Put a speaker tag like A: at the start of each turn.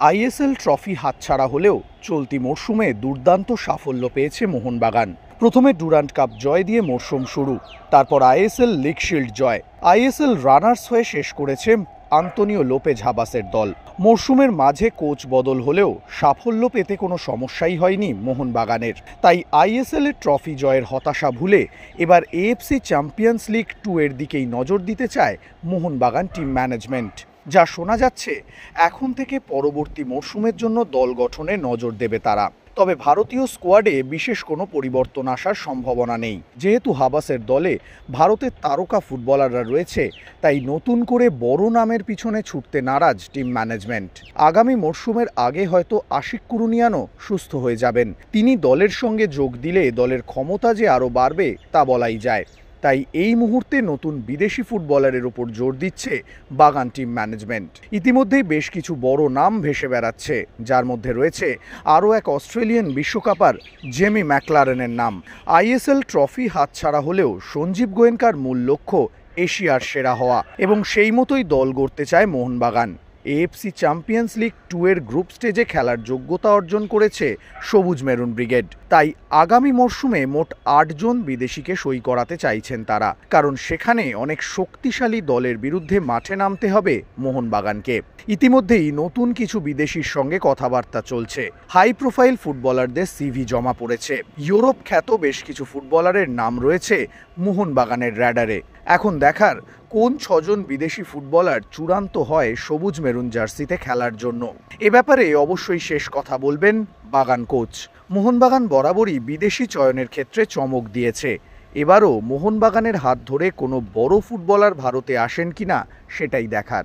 A: ISL trophy হাতছাড়া হলেও চলতি মরশুমে দুর্দান্ত সাফল্য পেয়েছে মোহনবাগান। প্রথমে ডুরান্ড কাপ জয় দিয়ে মরশুম শুরু, তারপর আইএসএল লিগ শিল্ড জয়। আইএসএল রানার্স হয়ে শেষ করেছে আন্তোনিও লোপেজ হাবাসের দল। মরশুমের মাঝে কোচ বদল হলেও সাফল্য পেতে কোনো সমস্যাই হয়নি মোহনবাগানের। তাই আইএসএল এর ট্রফি জয়ের হতাশা ভুলে এবার এএফসি চ্যাম্পিয়ন্স লিগ 2 এর দিকেই নজর দিতে চায় মোহনবাগান টিম ম্যানেজমেন্ট। যা শোনা যাচ্ছে, এখন থেকে পরবর্তী মরশুমের জন্য দল গঠনে নজর দেবে তারা। তবে ভারতীয় স্কোয়াডে বিশেষ কোনো পরিবর্তন আসার সম্ভাবনা নেই। যেহেতু হাবাসের দলে ভারতের তারকা ফুটবলাররা রয়েছে, তাই নতুন করে বড় নামের পিছনে ছুটতে নারাজ টিম ম্যানেজমেন্ট। আগামী মরশুমের আগে হয়তো আশিক কুরুনিয়ানও সুস্থ হয়ে যাবেন। তিনি দলের সঙ্গে যোগ দিলে দলের ক্ষমতা যে আরও বাড়বে তা বলাই যায়। তাই এই মুহূর্তে নতুন বিদেশি ফুটবলারের ওপর জোর দিচ্ছে বাগান টিম ম্যানেজমেন্ট। ইতিমধ্যেই বেশ কিছু বড় নাম ভেসে বেড়াচ্ছে, যার মধ্যে রয়েছে আরও এক অস্ট্রেলিয়ান বিশ্বকাপার জেমি ম্যাকলারেনের নাম। আইএসএল ট্রফি হাতছাড়া হলেও সঞ্জীব গোয়েঙ্কার মূল লক্ষ্য এশিয়ার সেরা হওয়া, এবং সেই মতোই দল গড়তে চায় মোহনবাগান। এএফসি চ্যাম্পিয়ন্স লিগ 2 এর গ্রুপ স্টেজে খেলার যোগ্যতা অর্জন করেছে সবুজ মেরুন ব্রিগেড। তাই আগামী মরশুমে মোট 8 জন বিদেশিকে সই করাতে চাইছেন তারা, কারণ সেখানে অনেক শক্তিশালী দলের বিরুদ্ধে মাঠে নামতে হবে মোহনবাগানকে। ইতিমধ্যেই নতুন কিছু বিদেশির সঙ্গে কথাবার্তা চলছে। হাই প্রোফাইল ফুটবলারদের সিভি জমা পড়েছে। ইউরোপ খ্যাত বেশ কিছু ফুটবলারের নাম রয়েছে মোহনবাগানের র্যাডারে। এখন দেখার কোন 6 জন বিদেশি ফুটবলার চূড়ান্ত হয় সবুজ মেরুন জার্সিতে খেলার জন্য। এ ব্যাপারে অবশ্যই শেষ কথা বলবেন বাগান কোচ। মোহনবাগান বরাবরই বিদেশি চয়নের ক্ষেত্রে চমক দিয়েছে। এবারও মোহনবাগানের হাত ধরে কোনো বড় ফুটবলার ভারতে আসেন কিনা সেটাই দেখার।